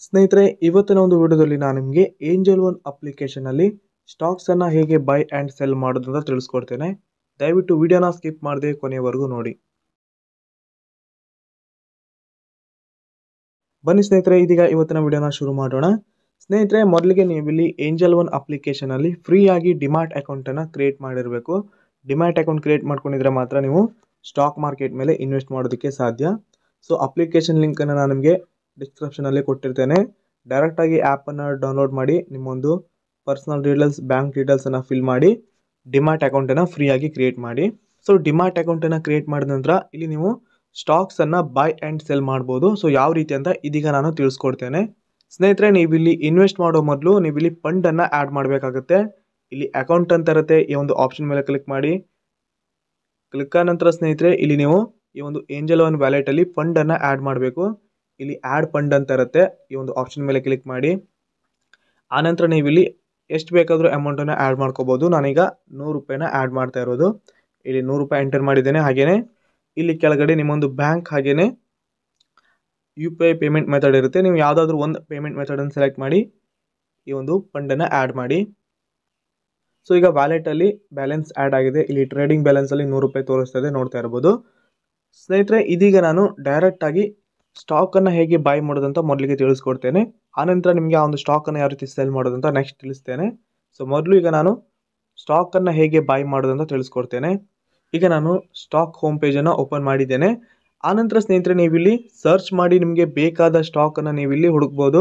ಸ್ನೇಹಿತರೆ, ಇವತ್ತಿನ ಒಂದು ವಿಡಿಯೋದಲ್ಲಿ ನಾನು ನಿಮಗೆ ಏಂಜಲ್ ಒನ್ ಅಪ್ಲಿಕೇಶನಲ್ಲಿ ಸ್ಟಾಕ್ಸನ್ನು ಹೇಗೆ ಬೈ ಆ್ಯಂಡ್ ಸೆಲ್ ಮಾಡೋದು ಅಂತ ತಿಳಿಸ್ಕೊಡ್ತೇನೆ. ದಯವಿಟ್ಟು ವಿಡಿಯೋನ ಸ್ಕಿಪ್ ಮಾಡದೆ ಕೊನೆಯವರೆಗೂ ನೋಡಿ. ಬನ್ನಿ ಸ್ನೇಹಿತರೆ, ಇದೀಗ ಇವತ್ತಿನ ವಿಡಿಯೋನ ಶುರು ಮಾಡೋಣ. ಸ್ನೇಹಿತರೆ, ಮೊದಲಿಗೆ ನೀವಿಲ್ಲಿ ಏಂಜಲ್ ಒನ್ ಅಪ್ಲಿಕೇಶನಲ್ಲಿ ಫ್ರೀಯಾಗಿ ಡಿಮ್ಯಾಟ್ ಅಕೌಂಟನ್ನು ಕ್ರಿಯೇಟ್ ಮಾಡಿರಬೇಕು. ಡಿಮ್ಯಾಟ್ ಅಕೌಂಟ್ ಕ್ರಿಯೇಟ್ ಮಾಡ್ಕೊಂಡಿದ್ರೆ ಮಾತ್ರ ನೀವು ಸ್ಟಾಕ್ ಮಾರ್ಕೆಟ್ ಮೇಲೆ ಇನ್ವೆಸ್ಟ್ ಮಾಡೋದಕ್ಕೆ ಸಾಧ್ಯ. ಸೊ ಅಪ್ಲಿಕೇಶನ್ ಲಿಂಕನ್ನು ನಾನು ನಿಮಗೆ ಡಿಸ್ಕ್ರಿಪ್ಷನಲ್ಲಿ ಕೊಟ್ಟಿರ್ತೇನೆ. ಡೈರೆಕ್ಟಾಗಿ ಆ್ಯಪನ್ನು ಡೌನ್ಲೋಡ್ ಮಾಡಿ ನಿಮ್ಮೊಂದು ಪರ್ಸನಲ್ ಡೀಟೇಲ್ಸ್, ಬ್ಯಾಂಕ್ ಡೀಟೇಲ್ಸನ್ನು ಫಿಲ್ ಮಾಡಿ ಡಿಮ್ಯಾಟ್ ಅಕೌಂಟನ್ನು ಫ್ರೀಯಾಗಿ ಕ್ರಿಯೇಟ್ ಮಾಡಿ. ಸೊ ಡಿಮ್ಯಾಟ್ ಅಕೌಂಟನ್ನು ಕ್ರಿಯೇಟ್ ಮಾಡಿದ ನಂತರ ಇಲ್ಲಿ ನೀವು ಸ್ಟಾಕ್ಸನ್ನು ಬೈ ಆ್ಯಂಡ್ ಸೆಲ್ ಮಾಡ್ಬೋದು. ಸೊ ಯಾವ ರೀತಿ ಅಂತ ಇದೀಗ ನಾನು ತಿಳಿಸ್ಕೊಡ್ತೇನೆ. ಸ್ನೇಹಿತರೆ, ನೀವಿಲ್ಲಿ ಇನ್ವೆಸ್ಟ್ ಮಾಡೋ ಮೊದಲು ನೀವಿಲ್ಲಿ ಫಂಡನ್ನು ಆ್ಯಡ್ ಮಾಡಬೇಕಾಗುತ್ತೆ. ಇಲ್ಲಿ ಅಕೌಂಟ್ ಅಂತ ಇರುತ್ತೆ, ಈ ಒಂದು ಆಪ್ಷನ್ ಮೇಲೆ ಕ್ಲಿಕ್ ಮಾಡಿ. ಕ್ಲಿಕ್ ಆದ ನಂತರ ಸ್ನೇಹಿತರೆ, ಇಲ್ಲಿ ನೀವು ಈ ಒಂದು ಏಂಜಲ್ ಒನ್ ವ್ಯಾಲೆಟಲ್ಲಿ ಫಂಡನ್ನು ಆ್ಯಡ್ ಮಾಡಬೇಕು. ಇಲ್ಲಿ ಆ್ಯಡ್ ಫಂಡ್ ಅಂತ ಇರುತ್ತೆ, ಈ ಒಂದು ಆಪ್ಷನ್ ಮೇಲೆ ಕ್ಲಿಕ್ ಮಾಡಿ. ಆನಂತರ ನೀವಿಲ್ಲಿ ಎಷ್ಟು ಬೇಕಾದರೂ ಅಮೌಂಟನ್ನು ಆ್ಯಡ್ ಮಾಡ್ಕೋಬೋದು. ನಾನೀಗ 100 ರೂಪಾಯಿನ ಆ್ಯಡ್ ಮಾಡ್ತಾ ಇರೋದು. ಇಲ್ಲಿ 100 ರೂಪಾಯಿ ಎಂಟರ್ ಮಾಡಿದ್ದೇನೆ. ಹಾಗೆಯೇ ಇಲ್ಲಿ ಕೆಳಗಡೆ ನಿಮ್ಮೊಂದು ಬ್ಯಾಂಕ್ ಹಾಗೆಯೇ UPI ಪೇಮೆಂಟ್ ಮೆಥಡ್ ಇರುತ್ತೆ. ನೀವು ಯಾವುದಾದ್ರೂ ಒಂದು ಪೇಮೆಂಟ್ ಮೆಥಡನ್ನು ಸೆಲೆಕ್ಟ್ ಮಾಡಿ ಈ ಒಂದು ಫಂಡನ್ನು ಆ್ಯಡ್ ಮಾಡಿ. ಸೊ ಈಗ ವ್ಯಾಲೆಟಲ್ಲಿ ಬ್ಯಾಲೆನ್ಸ್ ಆ್ಯಡ್ ಆಗಿದೆ. ಇಲ್ಲಿ ಟ್ರೇಡಿಂಗ್ ಬ್ಯಾಲೆನ್ಸಲ್ಲಿ 100 ರೂಪಾಯಿ ತೋರಿಸ್ತಾ ಇದೆ, ನೋಡ್ತಾ ಇರ್ಬೋದು. ಸ್ನೇಹಿತರೆ, ಇದೀಗ ನಾನು ಡೈರೆಕ್ಟಾಗಿ ಸ್ಟಾಕನ್ನು ಹೇಗೆ ಬೈ ಮಾಡೋದಂತ ಮೊದಲಿಗೆ ತಿಳಿಸ್ಕೊಡ್ತೇನೆ. ಆನಂತರ ನಿಮಗೆ ಆ ಒಂದು ಸ್ಟಾಕನ್ನು ಯಾವ ರೀತಿ ಸೆಲ್ ಮಾಡೋದಂತ ನೆಕ್ಸ್ಟ್ ತಿಳಿಸ್ತೇನೆ. ಸೊ ಮೊದಲು ಈಗ ನಾನು ಸ್ಟಾಕನ್ನು ಹೇಗೆ ಬೈ ಮಾಡೋದಂತ ತಿಳಿಸ್ಕೊಡ್ತೇನೆ. ಈಗ ನಾನು ಸ್ಟಾಕ್ ಹೋಮ್ ಪೇಜನ್ನು ಓಪನ್ ಮಾಡಿದ್ದೇನೆ. ಆನಂತರ ಸ್ನೇಹಿತರೆ, ನೀವಿಲ್ಲಿ ಸರ್ಚ್ ಮಾಡಿ ನಿಮಗೆ ಬೇಕಾದ ಸ್ಟಾಕನ್ನು ನೀವಿಲ್ಲಿ ಹುಡುಕ್ಬೋದು.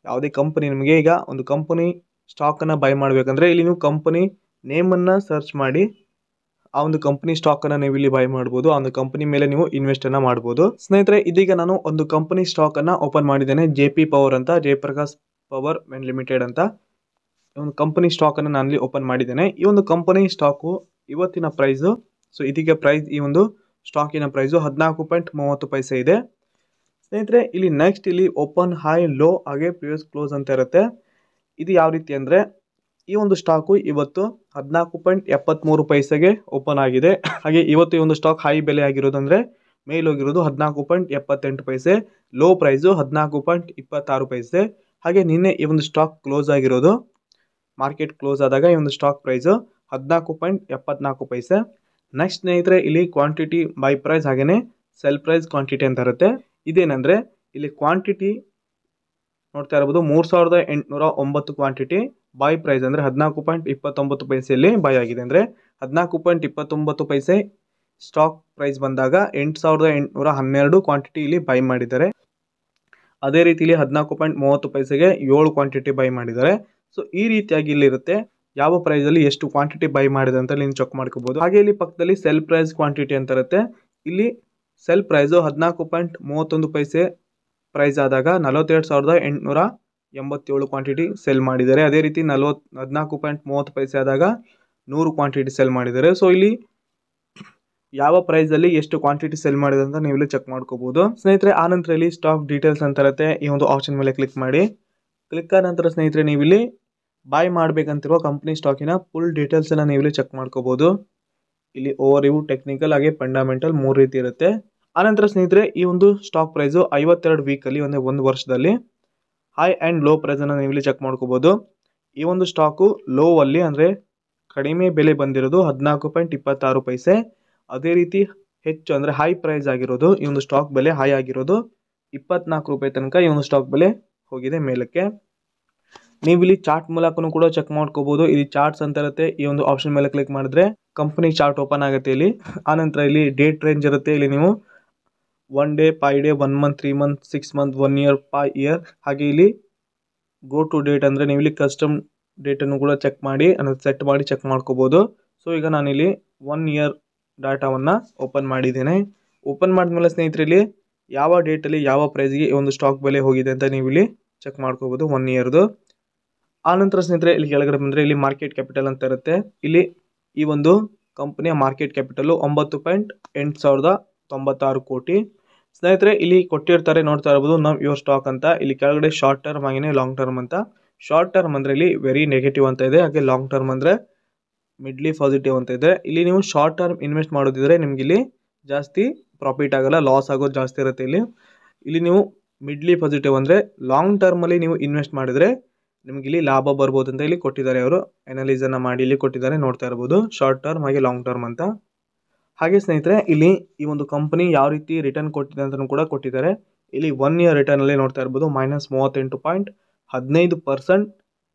ಯಾವುದೇ ಕಂಪನಿ, ನಿಮಗೆ ಈಗ ಒಂದು ಕಂಪನಿ ಸ್ಟಾಕನ್ನು ಬೈ ಮಾಡಬೇಕಂದ್ರೆ ಇಲ್ಲಿ ನೀವು ಕಂಪನಿ ನೇಮನ್ನು ಸರ್ಚ್ ಮಾಡಿ ಆ ಒಂದು ಕಂಪನಿ ಸ್ಟಾಕನ್ನು ನೀವು ಇಲ್ಲಿ ಬೈ ಮಾಡ್ಬೋದು. ಆ ಒಂದು ಕಂಪನಿ ಮೇಲೆ ನೀವು ಇನ್ವೆಸ್ಟನ್ನು ಮಾಡ್ಬೋದು. ಸ್ನೇಹಿತರೆ, ಇದೀಗ ನಾನು ಒಂದು ಕಂಪನಿ ಸ್ಟಾಕನ್ನು ಓಪನ್ ಮಾಡಿದ್ದೇನೆ. JP ಪವರ್ ಅಂತ, ಜಯಪ್ರಕಾಶ್ ಪವರ್ ಮೆನ್ ಲಿಮಿಟೆಡ್ ಅಂತ ಒಂದು ಕಂಪನಿ ಸ್ಟಾಕನ್ನು ನಾನಲ್ಲಿ ಓಪನ್ ಮಾಡಿದ್ದೇನೆ. ಈ ಒಂದು ಕಂಪನಿ ಸ್ಟಾಕು ಇವತ್ತಿನ ಪ್ರೈಸು, ಸೊ ಇದೀಗ ಪ್ರೈಸ್, ಈ ಒಂದು ಸ್ಟಾಕಿನ ಪ್ರೈಸು 14.30 ಇದೆ. ಸ್ನೇಹಿತರೆ, ಇಲ್ಲಿ ನೆಕ್ಸ್ಟ್ ಇಲ್ಲಿ ಓಪನ್ ಹೈ, ಲೋ ಹಾಗೆ ಪ್ರಿವಿಯಸ್ ಕ್ಲೋಸ್ ಅಂತ ಇರುತ್ತೆ. ಇದು ಯಾವ ರೀತಿ ಅಂದರೆ, ಈ ಒಂದು ಸ್ಟಾಕು ಇವತ್ತು 14.73 ಓಪನ್ ಆಗಿದೆ. ಹಾಗೆ ಇವತ್ತು ಈ ಒಂದು ಸ್ಟಾಕ್ ಹೈ ಬೆಲೆ ಆಗಿರೋದಂದರೆ ಮೇಲೋಗಿರೋದು 14.78, ಲೋ ಪ್ರೈಸು 14.26. ಹಾಗೆ ನಿನ್ನೆ ಈ ಒಂದು ಸ್ಟಾಕ್ ಕ್ಲೋಸ್ ಆಗಿರೋದು, ಮಾರ್ಕೆಟ್ ಕ್ಲೋಸ್ ಆದಾಗ ಈ ಒಂದು ಸ್ಟಾಕ್ ಪ್ರೈಸು 14.74. ನೆಕ್ಸ್ಟ್ ಸ್ನೇಹಿತರೆ, ಇಲ್ಲಿ ಕ್ವಾಂಟಿಟಿ ಬೈ ಪ್ರೈಸ್ ಹಾಗೆಯೇ ಸೆಲ್ ಪ್ರೈಸ್ ಕ್ವಾಂಟಿಟಿ ಅಂತ ಇರುತ್ತೆ. ಇದೇನೆಂದರೆ ಇಲ್ಲಿ ಕ್ವಾಂಟಿಟಿ ನೋಡ್ತಾ ಇರ್ಬೋದು, 3809 ಕ್ವಾಂಟಿಟಿ. ಬೈ ಪ್ರೈಸ್ ಅಂದರೆ 14.29 ಬೈ ಆಗಿದೆ. ಅಂದರೆ 14.29 ಸ್ಟಾಕ್ ಪ್ರೈಸ್ ಬಂದಾಗ 8812 ಕ್ವಾಂಟಿಟಿ ಇಲ್ಲಿ ಬೈ ಮಾಡಿದ್ದಾರೆ. ಅದೇ ರೀತಿ ಇಲ್ಲಿ 14.30 7 ಕ್ವಾಂಟಿಟಿ ಬೈ ಮಾಡಿದ್ದಾರೆ. ಸೊ ಈ ರೀತಿಯಾಗಿ ಇಲ್ಲಿರುತ್ತೆ ಯಾವ ಪ್ರೈಸಲ್ಲಿ ಎಷ್ಟು ಕ್ವಾಂಟಿಟಿ ಬೈ ಮಾಡಿದೆ ಅಂತ ನೀವು ಚೆಕ್ ಮಾಡ್ಕೋಬೋದು. ಹಾಗೆ ಇಲ್ಲಿ ಪಕ್ಕದಲ್ಲಿ ಸೆಲ್ ಪ್ರೈಸ್ ಕ್ವಾಂಟಿಟಿ ಅಂತ ಇರುತ್ತೆ. ಇಲ್ಲಿ ಸೆಲ್ ಪ್ರೈಸು 14.31 ಪ್ರೈಸ್ ಆದಾಗ 42,887 ಕ್ವಾಂಟಿಟಿ ಸೆಲ್ ಮಾಡಿದ್ದಾರೆ. ಅದೇ ರೀತಿ 14.30 ಆದಾಗ 100 ಕ್ವಾಂಟಿಟಿ ಸೆಲ್ ಮಾಡಿದ್ದಾರೆ. ಸೊ ಇಲ್ಲಿ ಯಾವ ಪ್ರೈಸಲ್ಲಿ ಎಷ್ಟು ಕ್ವಾಂಟಿಟಿ ಸೆಲ್ ಮಾಡಿದೆ ಅಂತ ನೀವು ಇಲ್ಲಿ ಚೆಕ್ ಮಾಡ್ಕೋಬೋದು. ಸ್ನೇಹಿತರೆ, ಆನಂತರ ಇಲ್ಲಿ ಸ್ಟಾಕ್ ಡೀಟೇಲ್ಸ್ ಅಂತ ಇರುತ್ತೆ, ಈ ಒಂದು ಆಪ್ಷನ್ ಮೇಲೆ ಕ್ಲಿಕ್ ಮಾಡಿ. ಕ್ಲಿಕ್ ಆದ ನಂತರ ಸ್ನೇಹಿತರೆ, ನೀವಿಲ್ಲಿ ಬೈ ಮಾಡಬೇಕಂತಿರುವ ಕಂಪ್ನಿ ಸ್ಟಾಕಿನ ಫುಲ್ ಡೀಟೇಲ್ಸನ್ನು ನೀವಿಲ್ಲಿ ಚೆಕ್ ಮಾಡ್ಕೋಬೋದು. ಇಲ್ಲಿ ಓವರ್ ವ್ಯೂ, ಟೆಕ್ನಿಕಲ್ ಹಾಗೆ ಫಂಡಮೆಂಟಲ್ 3 ರೀತಿ ಇರುತ್ತೆ. ಆನಂತರ ಸ್ನೇಹಿತರೆ, ಈ ಒಂದು ಸ್ಟಾಕ್ ಪ್ರೈಸು 52 ವೀಕಲ್ಲಿ ಒಂದು ವರ್ಷದಲ್ಲಿ ಹೈ ಆ್ಯಂಡ್ ಲೋ ಪ್ರೈಸನ್ನು ನೀವಿಲ್ಲಿ ಚೆಕ್ ಮಾಡ್ಕೋಬೋದು. ಈ ಒಂದು ಸ್ಟಾಕು ಲೋ ಅಲ್ಲಿ ಅಂದರೆ ಕಡಿಮೆ ಬೆಲೆ ಬಂದಿರೋದು 14.26. ಅದೇ ರೀತಿ ಹೆಚ್ಚು ಅಂದರೆ ಹೈ ಪ್ರೈಸ್ ಆಗಿರೋದು, ಈ ಒಂದು ಸ್ಟಾಕ್ ಬೆಲೆ ಹೈ ಆಗಿರೋದು 24 ರೂಪಾಯಿ ತನಕ ಈ ಒಂದು ಸ್ಟಾಕ್ ಬೆಲೆ ಹೋಗಿದೆ ಮೇಲಕ್ಕೆ. ನೀವು ಇಲ್ಲಿ ಚಾರ್ಟ್ ಮೂಲಕನೂ ಕೂಡ ಚೆಕ್ ಮಾಡ್ಕೋಬೋದು. ಇಲ್ಲಿ ಚಾರ್ಟ್ಸ್ ಅಂತ ಇರುತ್ತೆ, ಈ ಒಂದು ಆಪ್ಷನ್ ಮೇಲೆ ಕ್ಲಿಕ್ ಮಾಡಿದ್ರೆ ಕಂಪನಿ ಚಾರ್ಟ್ ಓಪನ್ ಆಗುತ್ತೆ ಇಲ್ಲಿ. ಆನಂತರ ಇಲ್ಲಿ ಡೇಟ್ ರೇಂಜ್ ಇರುತ್ತೆ. ಇಲ್ಲಿ ನೀವು 1 day, 5 day, 1 month, 3 month, 6 month, 1 year, 5 year, ಹಾಗೆ ಇಲ್ಲಿ ಗೋ ಟು ಡೇಟ್ ಅಂದರೆ ನೀವು ಇಲ್ಲಿ ಕಸ್ಟಮ್ ಡೇಟನ್ನು ಕೂಡ ಚೆಕ್ ಮಾಡಿ ಸೆಟ್ ಮಾಡಿ ಚೆಕ್ ಮಾಡ್ಕೋಬೋದು. ಸೊ ಈಗ ನಾನಿಲ್ಲಿ 1 ಇಯರ್ ಡಾಟಾವನ್ನು ಓಪನ್ ಮಾಡಿದ್ದೇನೆ. ಓಪನ್ ಮಾಡಿದ್ಮೇಲೆ ಸ್ನೇಹಿತರೆ, ಇಲ್ಲಿ ಯಾವ ಡೇಟಲ್ಲಿ ಯಾವ ಪ್ರೈಸ್ಗೆ ಈ ಒಂದು ಸ್ಟಾಕ್ ಬೆಲೆ ಹೋಗಿದೆ ಅಂತ ನೀವು ಇಲ್ಲಿ ಚೆಕ್ ಮಾಡ್ಕೋಬೋದು 1 ಇಯರ್ದು. ಆನಂತರ ಸ್ನೇಹಿತರೆ, ಇಲ್ಲಿ ಕೆಳಗಡೆ ಬಂದರೆ ಇಲ್ಲಿ ಮಾರ್ಕೆಟ್ ಕ್ಯಾಪಿಟಲ್ ಅಂತ ಇರುತ್ತೆ. ಇಲ್ಲಿ ಈ ಒಂದು ಕಂಪನಿಯ ಮಾರ್ಕೆಟ್ ಕ್ಯಾಪಿಟಲು 9,896 ಕೋಟಿ. ಸ್ನೇಹಿತರೆ, ಇಲ್ಲಿ ಕೊಟ್ಟಿರ್ತಾರೆ, ನೋಡ್ತಾ ಇರ್ಬೋದು ನಮ್ ಯುವರ್ ಸ್ಟಾಕ್ ಅಂತ. ಇಲ್ಲಿ ಕೆಳಗಡೆ ಶಾರ್ಟ್ ಟರ್ಮ್ ಹಾಗೆಯೇ ಲಾಂಗ್ ಟರ್ಮ್ ಅಂತ. ಶಾರ್ಟ್ ಟರ್ಮ್ ಅಂದರೆ ಇಲ್ಲಿ ವೆರಿ ನೆಗೆಟಿವ್ ಅಂತ ಇದೆ, ಹಾಗೆ ಲಾಂಗ್ ಟರ್ಮ್ ಅಂದರೆ ಮಿಡ್ಲಿ ಪಾಸಿಟಿವ್ ಅಂತ ಇದೆ. ಇಲ್ಲಿ ನೀವು ಶಾರ್ಟ್ ಟರ್ಮ್ ಇನ್ವೆಸ್ಟ್ ಮಾಡೋದಿದ್ರೆ ನಿಮ್ಗೆ ಇಲ್ಲಿ ಜಾಸ್ತಿ ಪ್ರಾಫಿಟ್ ಆಗಲ್ಲ, ಲಾಸ್ ಆಗೋದು ಜಾಸ್ತಿ ಇರುತ್ತೆ. ಇಲ್ಲಿ ನೀವು ಮಿಡ್ಲಿ ಪಾಸಿಟಿವ್ ಅಂದರೆ ಲಾಂಗ್ ಟರ್ಮಲ್ಲಿ ನೀವು ಇನ್ವೆಸ್ಟ್ ಮಾಡಿದರೆ ನಿಮಗೆ ಇಲ್ಲಿ ಲಾಭ ಬರ್ಬೋದು ಅಂತ ಇಲ್ಲಿ ಕೊಟ್ಟಿದ್ದಾರೆ. ಅವರು ಅನಾಲಿಸನ್ನು ಮಾಡಿ ಇಲ್ಲಿ ಕೊಟ್ಟಿದ್ದಾರೆ, ನೋಡ್ತಾ ಇರ್ಬೋದು ಶಾರ್ಟ್ ಟರ್ಮ್ ಹಾಗೆ ಲಾಂಗ್ ಟರ್ಮ್ ಅಂತ. ಹಾಗೆ ಸ್ನೇಹಿತರೆ ಇಲ್ಲಿ ಈ ಒಂದು ಕಂಪನಿ ಯಾವ ರೀತಿ ರಿಟರ್ನ್ ಕೊಟ್ಟಿದೆ ಅಂತಲೂ ಕೂಡ ಕೊಟ್ಟಿದ್ದಾರೆ. ಇಲ್ಲಿ 1 ಇಯರ್ ರಿಟರ್ನಲ್ಲಿ ನೋಡ್ತಾ ಇರ್ಬೋದು -38.15%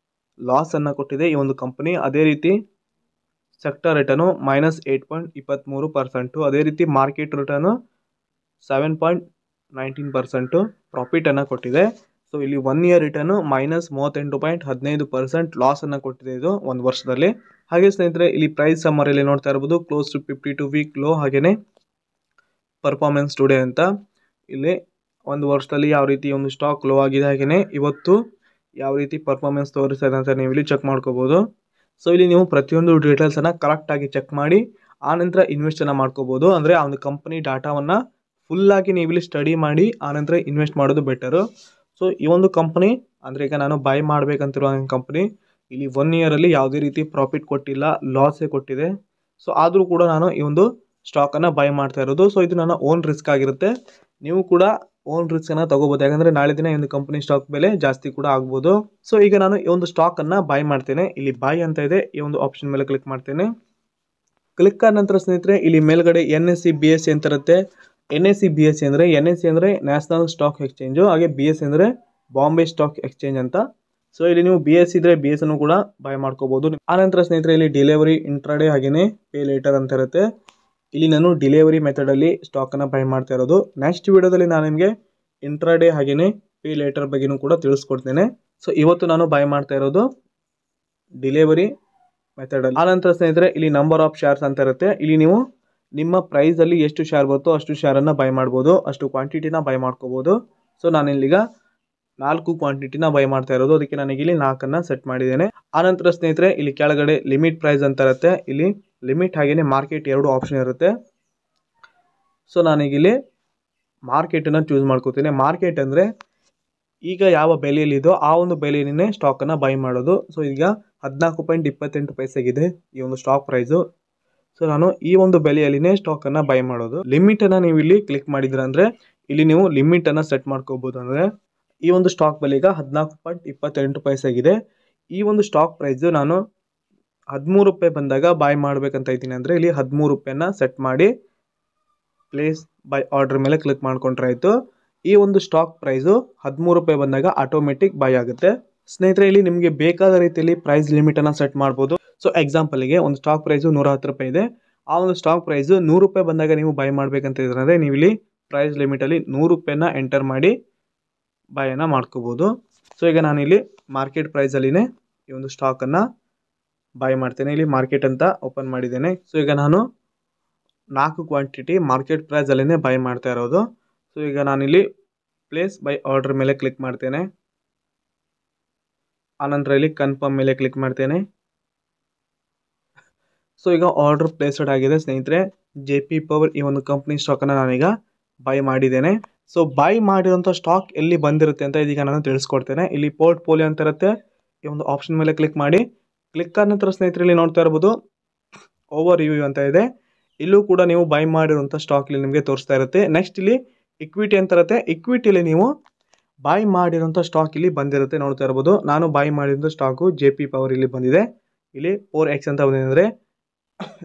ಲಾಸನ್ನು ಕೊಟ್ಟಿದೆ ಈ ಒಂದು ಕಂಪನಿ. ಅದೇ ರೀತಿ ಸೆಕ್ಟರ್ ರಿಟರ್ನು -8.23%, ಅದೇ ರೀತಿ ಮಾರ್ಕೆಟ್ ರಿಟರ್ನು 7.19% ಪ್ರಾಫಿಟನ್ನು ಕೊಟ್ಟಿದೆ. ಸೊ ಇಲ್ಲಿ 1 ಇಯರ್ ರಿಟರ್ನು -38.15% ಲಾಸನ್ನು ಕೊಟ್ಟಿದೆ ಇದು ಒಂದು ವರ್ಷದಲ್ಲಿ. ಹಾಗೆ ಸ್ನೇಹಿತರೆ ಇಲ್ಲಿ ಪ್ರೈಸ್ ಸಮ್ಮರಲ್ಲಿ ನೋಡ್ತಾ ಇರ್ಬೋದು ಕ್ಲೋಸ್ ಟು 52 ವೀಕ್ ಲೋ, ಹಾಗೆಯೇ ಪರ್ಫಾರ್ಮೆನ್ಸ್ ಟುಡೇ ಅಂತ. ಇಲ್ಲಿ ಒಂದು ವರ್ಷದಲ್ಲಿ ಯಾವ ರೀತಿ ಒಂದು ಸ್ಟಾಕ್ ಲೋ ಆಗಿದೆ, ಹಾಗೆಯೇ ಇವತ್ತು ಯಾವ ರೀತಿ ಪರ್ಫಾರ್ಮೆನ್ಸ್ ತೋರಿಸ್ತಾ ಇದೆ ಅಂತ ನೀವು ಇಲ್ಲಿ ಚೆಕ್ ಮಾಡ್ಕೋಬೋದು. ಸೊ ಇಲ್ಲಿ ನೀವು ಪ್ರತಿಯೊಂದು ಡೀಟೇಲ್ಸನ್ನು ಕರೆಕ್ಟಾಗಿ ಚೆಕ್ ಮಾಡಿ ಆನಂತರ ಇನ್ವೆಸ್ಟನ್ನು ಮಾಡ್ಕೋಬೋದು. ಅಂದರೆ ಆ ಒಂದು ಕಂಪನಿ ಡಾಟಾವನ್ನು ಫುಲ್ಲಾಗಿ ನೀವು ಇಲ್ಲಿ ಸ್ಟಡಿ ಮಾಡಿ ಆನಂತರ ಇನ್ವೆಸ್ಟ್ ಮಾಡೋದು ಬೆಟರು. ಸೊ ಈ ಒಂದು ಕಂಪನಿ ಅಂದರೆ ಈಗ ನಾನು ಬೈ ಮಾಡಬೇಕಂತಿರುವ ಕಂಪನಿ ಇಲ್ಲಿ 1 ಇಯರಲ್ಲಿ ಯಾವುದೇ ರೀತಿ ಪ್ರಾಫಿಟ್ ಕೊಟ್ಟಿಲ್ಲ, ಲಾಸೇ ಕೊಟ್ಟಿದೆ. ಸೊ ಆದರೂ ಕೂಡ ನಾನು ಈ ಒಂದು ಸ್ಟಾಕನ್ನು ಬೈ ಮಾಡ್ತಾ ಇರೋದು. ಸೊ ಇದು ನನ್ನ ಓನ್ ರಿಸ್ಕ್ ಆಗಿರುತ್ತೆ. ನೀವು ಕೂಡ ಓನ್ ರಿಸ್ಕನ್ನು ತಗೋಬೋದು, ಯಾಕಂದರೆ ನಾಳೆ ದಿನ ಈ ಒಂದು ಕಂಪನಿ ಸ್ಟಾಕ್ ಬೆಲೆ ಜಾಸ್ತಿ ಕೂಡ ಆಗ್ಬೋದು. ಸೊ ಈಗ ನಾನು ಈ ಒಂದು ಸ್ಟಾಕನ್ನು ಬೈ ಮಾಡ್ತೇನೆ. ಇಲ್ಲಿ ಬೈ ಅಂತ ಇದೆ, ಈ ಒಂದು ಆಪ್ಷನ್ ಮೇಲೆ ಕ್ಲಿಕ್ ಮಾಡ್ತೇನೆ. ಕ್ಲಿಕ್ ಆದ ನಂತರ ಸ್ನೇಹಿತರೆ ಇಲ್ಲಿ ಮೇಲ್ಗಡೆ NSE BSE ಅಂತ ಇರುತ್ತೆ. NSE BSE ಅಂದರೆ NSE ಅಂದರೆ ನ್ಯಾಷನಲ್ ಸ್ಟಾಕ್ ಎಕ್ಸ್ಚೇಂಜು, ಹಾಗೆ BSE ಅಂದರೆ ಬಾಂಬೆ ಸ್ಟಾಕ್ ಎಕ್ಸ್ಚೇಂಜ್ ಅಂತ. ಸೊ ಇಲ್ಲಿ ನೀವು BSE ಇದ್ರೆ BSE ಅನ್ನು ಕೂಡ ಬೈ ಮಾಡ್ಕೋಬಹುದು. ಆನಂತರ ಸ್ನೇಹಿತರೆ ಇಲ್ಲಿ ಡಿಲಿವರಿ, ಇಂಟ್ರಾಡೇ ಹಾಗೆಯೇ ಪೇ ಲೇಟರ್ ಅಂತ ಇರುತ್ತೆ. ಇಲ್ಲಿ ನಾನು ಡಿಲಿವರಿ ಮೆಥಡಲ್ಲಿ ಸ್ಟಾಕನ್ನು ಬೈ ಮಾಡ್ತಾ ಇರೋದು. ನೆಕ್ಸ್ಟ್ ವಿಡಿಯೋದಲ್ಲಿ ನಾನು ನಿಮಗೆ ಇಂಟ್ರಾಡೇ ಹಾಗೆಯೇ ಪೇ ಲೇಟರ್ ಬಗ್ಗೆನೂ ಕೂಡ ತಿಳಿಸ್ಕೊಡ್ತೇನೆ. ಸೊ ಇವತ್ತು ನಾನು ಬೈ ಮಾಡ್ತಾ ಇರೋದು ಡಿಲಿವರಿ ಮೆಥಡಲ್ಲಿ. ಆನಂತರ ಸ್ನೇಹಿತರೆ ಇಲ್ಲಿ ನಂಬರ್ ಆಫ್ ಶೇರ್ಸ್ ಅಂತ ಇರುತ್ತೆ. ಇಲ್ಲಿ ನೀವು ನಿಮ್ಮ ಪ್ರೈಸಲ್ಲಿ ಎಷ್ಟು ಶೇರ್ ಬರುತ್ತೋ ಅಷ್ಟು ಶೇರನ್ನು ಬೈ ಮಾಡ್ಬೋದು, ಅಷ್ಟು ಕ್ವಾಂಟಿಟಿನ ಬೈ ಮಾಡ್ಕೋಬೋದು. ಸೊ ನಾನಿಲ್ಲೀಗ 4 ಕ್ವಾಂಟಿಟಿನ ಬೈ ಮಾಡ್ತಾ ಇರೋದು, ಅದಕ್ಕೆ ನನಗೆ ಇಲ್ಲಿ 4ಅನ್ನು ಸೆಟ್ ಮಾಡಿದ್ದೇನೆ. ಆನಂತರ ಸ್ನೇಹಿತರೆ ಇಲ್ಲಿ ಕೆಳಗಡೆ ಲಿಮಿಟ್ ಪ್ರೈಸ್ ಅಂತ ಇರುತ್ತೆ. ಇಲ್ಲಿ ಲಿಮಿಟ್ ಹಾಗೆಯೇ ಮಾರ್ಕೆಟ್ 2 ಆಪ್ಷನ್ ಇರುತ್ತೆ. ಸೊ ನಾನೀಗಿಲ್ಲಿ ಮಾರ್ಕೆಟನ್ನು ಚೂಸ್ ಮಾಡ್ಕೋತೀನಿ. ಮಾರ್ಕೆಟ್ ಅಂದರೆ ಈಗ ಯಾವ ಬೆಲೆಯಲ್ಲಿದೋ ಆ ಒಂದು ಬೆಲೆಯನ್ನೇ ಸ್ಟಾಕನ್ನು ಬೈ ಮಾಡೋದು. ಸೊ ಈಗ 14.28 ಪೈಸೆಗಿದೆ ಈ ಒಂದು ಸ್ಟಾಕ್ ಪ್ರೈಸು. ಸೊ ನಾನು ಈ ಒಂದು ಬೆಲೆಯಲ್ಲಿನೇ ಸ್ಟಾಕನ್ನು ಬೈ ಮಾಡೋದು. ಲಿಮಿಟನ್ನು ನೀವು ಇಲ್ಲಿ ಕ್ಲಿಕ್ ಮಾಡಿದ್ರೆ ಅಂದರೆ ಇಲ್ಲಿ ನೀವು ಲಿಮಿಟನ್ನು ಸೆಟ್ ಮಾಡ್ಕೋಬೋದು. ಅಂದರೆ ಈ ಒಂದು ಸ್ಟಾಕ್ ಬೆಲೆ ಈಗ 14.28 ಪೈಸೆಗಿದೆ. ಈ ಒಂದು ಸ್ಟಾಕ್ ಪ್ರೈಸು ನಾನು 13 ರೂಪಾಯಿ ಬಂದಾಗ ಬೈ ಮಾಡಬೇಕಂತ ಇದ್ದೀನಿ. ಅಂದರೆ ಇಲ್ಲಿ 13 ರೂಪಾಯಿನ ಸೆಟ್ ಮಾಡಿ ಪ್ಲೇಸ್ ಬೈ ಆರ್ಡರ್ ಮೇಲೆ ಕ್ಲಿಕ್ ಮಾಡ್ಕೊಂಡ್ರೆ ಆಯಿತು. ಈ ಒಂದು ಸ್ಟಾಕ್ ಪ್ರೈಸು 13 ರೂಪಾಯಿ ಬಂದಾಗ ಆಟೋಮೆಟಿಕ್ ಬೈ ಆಗುತ್ತೆ. ಸ್ನೇಹಿತರೆ ಇಲ್ಲಿ ನಿಮಗೆ ಬೇಕಾದ ರೀತಿಯಲ್ಲಿ ಪ್ರೈಸ್ ಲಿಮಿಟನ್ನು ಸೆಟ್ ಮಾಡ್ಬೋದು. ಸೊ ಎಕ್ಸಾಂಪಲ್ಗೆ ಒಂದು ಸ್ಟಾಕ್ ಪ್ರೈಸು 110 ರೂಪಾಯಿ ಇದೆ. ಆ ಒಂದು ಸ್ಟಾಕ್ ಪ್ರೈಸು 100 ರೂಪಾಯಿ ಬಂದಾಗ ನೀವು ಬೈ ಮಾಡಬೇಕಂತ ಇದ್ರೆ ಅಂದರೆ ನೀವು ಇಲ್ಲಿ ಪ್ರೈಸ್ ಲಿಮಿಟಲ್ಲಿ 100 ರೂಪಾಯಿನ ಎಂಟರ್ ಮಾಡಿ ಬೈಯನ್ನು ಮಾಡ್ಕೋಬೋದು. ಸೊ ಈಗ ನಾನಿಲ್ಲಿ ಮಾರ್ಕೆಟ್ ಪ್ರೈಸಲ್ಲಿನೇ ಈ ಒಂದು ಸ್ಟಾಕನ್ನು ಬೈ ಮಾಡ್ತೇನೆ. ಇಲ್ಲಿ ಮಾರ್ಕೆಟ್ ಅಂತ ಓಪನ್ ಮಾಡಿದ್ದೇನೆ. ಸೊ ಈಗ ನಾನು 4 ಕ್ವಾಂಟಿಟಿ ಮಾರ್ಕೆಟ್ ಪ್ರೈಸಲ್ಲೇ ಬೈ ಮಾಡ್ತಾ ಇರೋದು. ಸೊ ಈಗ ನಾನಿಲ್ಲಿ ಪ್ಲೇಸ್ ಬೈ ಆರ್ಡರ್ ಮೇಲೆ ಕ್ಲಿಕ್ ಮಾಡ್ತೇನೆ. ಆನಂತರ ಇಲ್ಲಿ ಕನ್ಫರ್ಮ್ ಮೇಲೆ ಕ್ಲಿಕ್ ಮಾಡ್ತೇನೆ. ಸೊ ಈಗ ಆರ್ಡರ್ ಪ್ಲೇಸ್ಡ್ ಆಗಿದೆ ಸ್ನೇಹಿತರೆ. JP ಪವರ್ ಈ ಒಂದು ಕಂಪ್ನಿ ಸ್ಟಾಕನ್ನು ನಾನೀಗ ಬೈ ಮಾಡಿದ್ದೇನೆ. ಸೊ ಬೈ ಮಾಡಿರೋಂಥ ಸ್ಟಾಕ್ ಎಲ್ಲಿ ಬಂದಿರುತ್ತೆ ಅಂತ ಇದೀಗ ನಾನು ತಿಳಿಸ್ಕೊಡ್ತೇನೆ. ಇಲ್ಲಿ ಪೋರ್ಟ್ಫೋಲಿಯೋ ಅಂತ ಇರುತ್ತೆ. ಈ ಒಂದು ಆಪ್ಷನ್ ಮೇಲೆ ಕ್ಲಿಕ್ ಮಾಡಿ. ಕ್ಲಿಕ್ ಆದ ನಂತರ ಸ್ನೇಹಿತರೆ ಇಲ್ಲಿ ನೋಡ್ತಾ ಇರ್ಬೋದು ಓವರ್ ರಿವ್ಯೂ ಅಂತ ಇದೆ. ಇಲ್ಲೂ ಕೂಡ ನೀವು ಬೈ ಮಾಡಿರುವಂಥ ಸ್ಟಾಕ್ ಇಲ್ಲಿ ನಿಮಗೆ ತೋರಿಸ್ತಾ ಇರುತ್ತೆ. ನೆಕ್ಸ್ಟ್ ಇಲ್ಲಿ ಇಕ್ವಿಟಿ ಅಂತ ಇರುತ್ತೆ. ಇಕ್ವಿಟಿಯಲ್ಲಿ ನೀವು ಬೈ ಮಾಡಿರೋಂಥ ಸ್ಟಾಕ್ ಇಲ್ಲಿ ಬಂದಿರುತ್ತೆ, ನೋಡ್ತಾ ಇರ್ಬೋದು. ನಾನು ಬೈ ಮಾಡಿರೋಂಥ ಸ್ಟಾಕು JP ಪವರ್ ಇಲ್ಲಿ ಬಂದಿದೆ. ಇಲ್ಲಿ 4x ಅಂತ ಬಂದಿದೆ, ಅಂದರೆ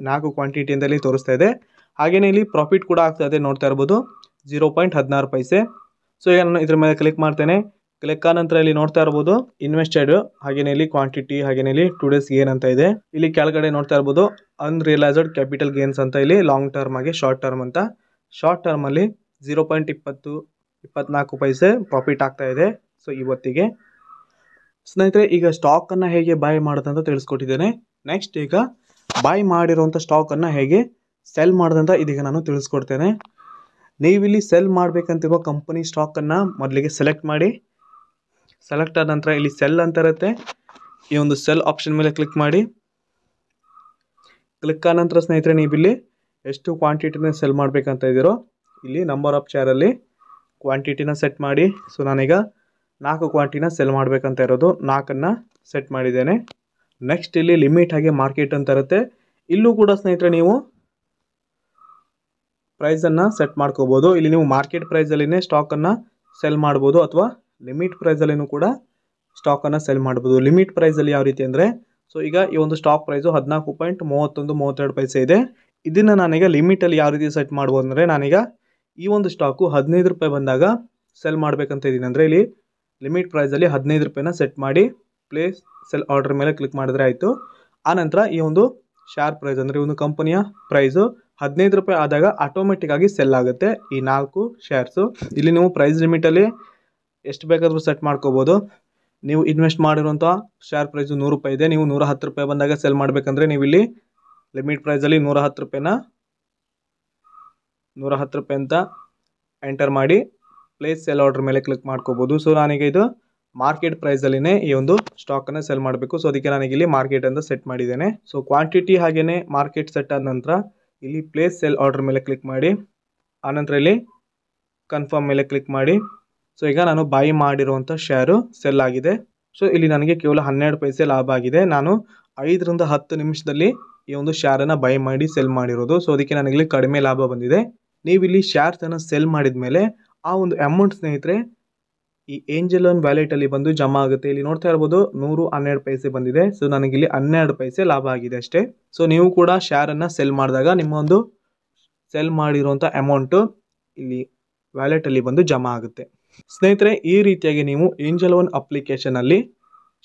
4 ಕ್ವಾಂಟಿಟಿ ಅಂತ ಇಲ್ಲಿ ತೋರಿಸ್ತಾ ಇದೆ. ಹಾಗೆಯೇ ಇಲ್ಲಿ ಪ್ರಾಫಿಟ್ ಕೂಡ ಆಗ್ತಾ ಇದೆ, ನೋಡ್ತಾ ಇರ್ಬೋದು 0.16 ಪೈಸೆ. ಸೊ ಈಗ ನಾನು ಇದ್ರ ಮೇಲೆ ಕ್ಲಿಕ್ ಮಾಡ್ತೇನೆ. ಕ್ಲಿಕ್ ಆದ ನಂತರ ಇಲ್ಲಿ ನೋಡ್ತಾ ಇರ್ಬೋದು ಇನ್ವೆಸ್ಟೆಡ್, ಹಾಗೆಯೇ ಇಲ್ಲಿ ಕ್ವಾಂಟಿಟಿ, ಹಾಗೆಯೇ ಇಲ್ಲಿ ಟುಡೇಸ್ ಗೇನ್ ಅಂತ ಇದೆ. ಇಲ್ಲಿ ಕೆಳಗಡೆ ನೋಡ್ತಾ ಇರ್ಬೋದು ಅನ್ರಿಯಲೈಸ್ಡ್ ಕ್ಯಾಪಿಟಲ್ ಗೇನ್ಸ್ ಅಂತ ಇಲ್ಲಿ ಲಾಂಗ್ ಟರ್ಮ್ ಆಗಿ ಶಾರ್ಟ್ ಟರ್ಮ್ ಅಂತ. ಶಾರ್ಟ್ ಟರ್ಮಲ್ಲಿ 0.24 ಪೈಸೆ ಪ್ರಾಫಿಟ್ ಆಗ್ತಾ ಇದೆ. ಸೊ ಇವತ್ತಿಗೆ ಸ್ನೇಹಿತರೆ ಈಗ ಸ್ಟಾಕನ್ನು ಹೇಗೆ ಬೈ ಮಾಡೋದಂತ ತಿಳಿಸ್ಕೊಟ್ಟಿದ್ದೇನೆ. ನೆಕ್ಸ್ಟ್ ಈಗ ಬೈ ಮಾಡಿರೋಂಥ ಸ್ಟಾಕನ್ನು ಹೇಗೆ ಸೆಲ್ ಮಾಡೋದಂತ ಇದೀಗ ನಾನು ತಿಳಿಸ್ಕೊಡ್ತೇನೆ. ನೀವಿಲ್ಲಿ ಸೆಲ್ ಮಾಡಬೇಕಂತಿರುವ ಕಂಪನಿ ಸ್ಟಾಕನ್ನು ಮೊದಲಿಗೆ ಸೆಲೆಕ್ಟ್ ಮಾಡಿ. ಸೆಲೆಕ್ಟ್ ಆದ ನಂತರ ಇಲ್ಲಿ ಸೆಲ್ ಅಂತ ಇರುತ್ತೆ. ಈ ಒಂದು ಸೆಲ್ ಆಪ್ಷನ್ ಮೇಲೆ ಕ್ಲಿಕ್ ಮಾಡಿ. ಕ್ಲಿಕ್ ಆದ ನಂತರ ಸ್ನೇಹಿತರೆ ನೀವಿಲ್ಲಿ ಎಷ್ಟು ಕ್ವಾಂಟಿಟಿನ ಸೆಲ್ ಮಾಡಬೇಕಂತ ಇದ್ದೀರೋ ಇಲ್ಲಿ ನಂಬರ್ ಆಫ್ ಶೇರಲ್ಲಿ ಕ್ವಾಂಟಿಟಿನ ಸೆಟ್ ಮಾಡಿ. ಸೊ ನಾನೀಗ 4 ಕ್ವಾಂಟಿಟಿನ ಸೆಲ್ ಮಾಡಬೇಕಂತ ಇರೋದು, 4ಅನ್ನು ಸೆಟ್ ಮಾಡಿದ್ದೇನೆ. ನೆಕ್ಸ್ಟ್ ಇಲ್ಲಿ ಲಿಮಿಟ್ ಹಾಗೆ ಮಾರ್ಕೆಟ್ ಅಂತ ಇರುತ್ತೆ. ಇಲ್ಲೂ ಕೂಡ ಸ್ನೇಹಿತರೆ ನೀವು ಪ್ರೈಸನ್ನು ಸೆಟ್ ಮಾಡ್ಕೋಬೋದು. ಇಲ್ಲಿ ನೀವು ಮಾರ್ಕೆಟ್ ಪ್ರೈಸಲ್ಲಿನೇ ಸ್ಟಾಕನ್ನು ಸೆಲ್ ಮಾಡ್ಬೋದು ಅಥವಾ ಲಿಮಿಟ್ ಪ್ರೈಸಲ್ಲಿನೂ ಕೂಡ ಸ್ಟಾಕನ್ನು ಸೆಲ್ ಮಾಡ್ಬೋದು. ಲಿಮಿಟ್ ಪ್ರೈಸಲ್ಲಿ ಯಾವ ರೀತಿ ಅಂದರೆ, ಸೊ ಈಗ ಈ ಒಂದು ಸ್ಟಾಕ್ ಪ್ರೈಸು 14.3132 ಇದೆ. ಇದನ್ನು ನಾನೀಗ ಲಿಮಿಟಲ್ಲಿ ಯಾವ ರೀತಿ ಸೆಟ್ ಮಾಡ್ಬೋದು ಅಂದರೆ, ನಾನೀಗ ಈ ಒಂದು ಸ್ಟಾಕು 15 ರೂಪಾಯಿ ಬಂದಾಗ ಸೆಲ್ ಮಾಡಬೇಕಂತ ಇದ್ದೀನಿ ಅಂದರೆ, ಇಲ್ಲಿ ಲಿಮಿಟ್ ಪ್ರೈಸಲ್ಲಿ 15 ರೂಪಾಯಿನ ಸೆಟ್ ಮಾಡಿ ಪ್ಲೇಸ್ ಸೆಲ್ ಆರ್ಡರ್ ಮೇಲೆ ಕ್ಲಿಕ್ ಮಾಡಿದ್ರೆ ಆಯಿತು. ಆನಂತರ ಈ ಒಂದು ಶೇರ್ ಪ್ರೈಸ್ ಅಂದರೆ ಒಂದು ಕಂಪನಿಯ ಪ್ರೈಸು 15 ರೂಪಾಯಿ ಆದಾಗ ಆಟೋಮೆಟಿಕ್ ಆಗಿ ಸೆಲ್ ಆಗುತ್ತೆ ಈ 4 ಶೇರ್ಸು. ಇಲ್ಲಿ ನೀವು ಪ್ರೈಸ್ ಲಿಮಿಟಲ್ಲಿ ಎಷ್ಟು ಬೇಕಾದರೂ ಸೆಟ್ ಮಾಡ್ಕೋಬೋದು. ನೀವು ಇನ್ವೆಸ್ಟ್ ಮಾಡಿರುವಂಥ ಶೇರ್ ಪ್ರೈಸು 100 ರೂಪಾಯಿ ಇದೆ, ನೀವು 110 ರೂಪಾಯಿ ಬಂದಾಗ ಸೆಲ್ ಮಾಡಬೇಕಂದ್ರೆ ನೀವು ಇಲ್ಲಿ ಲಿಮಿಟ್ ಪ್ರೈಸಲ್ಲಿ 110 ರೂಪಾಯಿನ 110 ರೂಪಾಯಿ ಅಂತ ಎಂಟರ್ ಮಾಡಿ ಪ್ಲೇಸ್ ಸೆಲ್ ಆರ್ಡರ್ ಮೇಲೆ ಕ್ಲಿಕ್ ಮಾಡ್ಕೋಬೋದು. ಸೊ ನಾನೀಗ ಇದು ಮಾರ್ಕೆಟ್ ಪ್ರೈಸಲ್ಲಿನೇ ಈ ಒಂದು ಸ್ಟಾಕನ್ನು ಸೆಲ್ ಮಾಡಬೇಕು. ಸೊ ಅದಕ್ಕೆ ನಾನೀಗ ಇಲ್ಲಿ ಮಾರ್ಕೆಟ್ ಅಂತ ಸೆಟ್ ಮಾಡಿದ್ದೇನೆ. ಸೊ ಕ್ವಾಂಟಿಟಿ ಹಾಗೆಯೇ ಮಾರ್ಕೆಟ್ ಸೆಟ್ ಆದ ನಂತರ ಇಲ್ಲಿ ಪ್ಲೇಸ್ ಸೆಲ್ ಆರ್ಡರ್ ಮೇಲೆ ಕ್ಲಿಕ್ ಮಾಡಿ, ಆನಂತರ ಇಲ್ಲಿ ಕನ್ಫರ್ಮ್ ಮೇಲೆ ಕ್ಲಿಕ್ ಮಾಡಿ. ಸೊ ಈಗ ನಾನು ಬೈ ಮಾಡಿರುವಂಥ ಶೇರು ಸೆಲ್ ಆಗಿದೆ. ಸೊ ಇಲ್ಲಿ ನನಗೆ ಕೇವಲ 12 ಪೈಸೆ ಲಾಭ ಆಗಿದೆ. ನಾನು 5 ರಿಂದ 10 ನಿಮಿಷದಲ್ಲಿ ಈ ಒಂದು ಶೇರನ್ನು ಬೈ ಮಾಡಿ ಸೆಲ್ ಮಾಡಿರೋದು. ಸೊ ಅದಕ್ಕೆ ನನಗಿಲ್ಲಿ ಕಡಿಮೆ ಲಾಭ ಬಂದಿದೆ. ನೀವು ಇಲ್ಲಿ ಶೇರ್ಸನ್ನು ಸೆಲ್ ಮಾಡಿದ ಮೇಲೆ ಆ ಒಂದು ಅಮೌಂಟ್ ಸ್ನೇಹಿತರೆ ಈ ಏಂಜಲ್ ಒನ್ ವ್ಯಾಲೆಟಲ್ಲಿ ಬಂದು ಜಮಾ ಆಗುತ್ತೆ. ಇಲ್ಲಿ ನೋಡ್ತಾ ಇರ್ಬೋದು 112 ಪೈಸೆ ಬಂದಿದೆ. ಸೊ ನನಗಿಲ್ಲಿ 12 ಪೈಸೆ ಲಾಭ ಆಗಿದೆ ಅಷ್ಟೇ. ಸೊ ನೀವು ಕೂಡ ಶೇರನ್ನು ಸೆಲ್ ಮಾಡಿದಾಗ ನಿಮ್ಮ ಒಂದು ಸೆಲ್ ಮಾಡಿರುವಂಥ ಅಮೌಂಟು ಇಲ್ಲಿ ವ್ಯಾಲೆಟಲ್ಲಿ ಬಂದು ಜಮಾ ಆಗುತ್ತೆ. ಸ್ನೇಹಿತರೆ, ಈ ರೀತಿಯಾಗಿ ನೀವು ಏಂಜಲ್ ಒನ್ ಅಪ್ಲಿಕೇಶನಲ್ಲಿ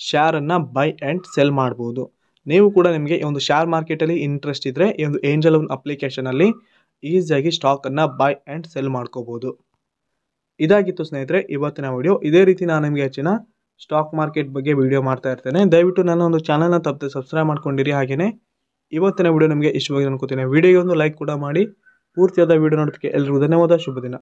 ಶೇರನ್ನು ಬೈ ಆ್ಯಂಡ್ ಸೆಲ್ ಮಾಡ್ಬೋದು. ನೀವು ಕೂಡ ನಿಮಗೆ ಈ ಒಂದು ಶೇರ್ ಮಾರ್ಕೆಟಲ್ಲಿ ಇಂಟ್ರೆಸ್ಟ್ ಇದ್ದರೆ ಈ ಒಂದು ಏಂಜಲ್ ಒನ್ ಅಪ್ಲಿಕೇಶನಲ್ಲಿ ಈಸಿಯಾಗಿ ಸ್ಟಾಕನ್ನು ಬೈ ಆ್ಯಂಡ್ ಸೆಲ್ ಮಾಡ್ಕೋಬೋದು. ಇದಾಗಿತ್ತು ಸ್ನೇಹಿತರೆ ಇವತ್ತಿನ ವಿಡಿಯೋ. ಇದೇ ರೀತಿ ನಾನು ನಿಮಗೆ ಹೆಚ್ಚಿನ ಸ್ಟಾಕ್ ಮಾರ್ಕೆಟ್ ಬಗ್ಗೆ ವಿಡಿಯೋ ಮಾಡ್ತಾ ಇರ್ತೇನೆ. ದಯವಿಟ್ಟು ನನ್ನ ಒಂದು ಚಾನಲ್ನ ತಪ್ಪದೆ ಸಬ್ಸ್ಕ್ರೈಬ್ ಮಾಡ್ಕೊಂಡಿರಿ. ಹಾಗೆಯೇ ಇವತ್ತಿನ ವಿಡಿಯೋ ನಿಮಗೆ ಇಷ್ಟವಾಗಿ ಅನ್ಕೋತೀನಿ. ವಿಡಿಯೋಗೆ ಒಂದು ಲೈಕ್ ಕೂಡ ಮಾಡಿ. ಪೂರ್ತಿಯಾದ ವಿಡಿಯೋ ನೋಡೋದಕ್ಕೆ ಎಲ್ರಿಗೂ ಧನ್ಯವಾದ. ಶುಭ ದಿನ.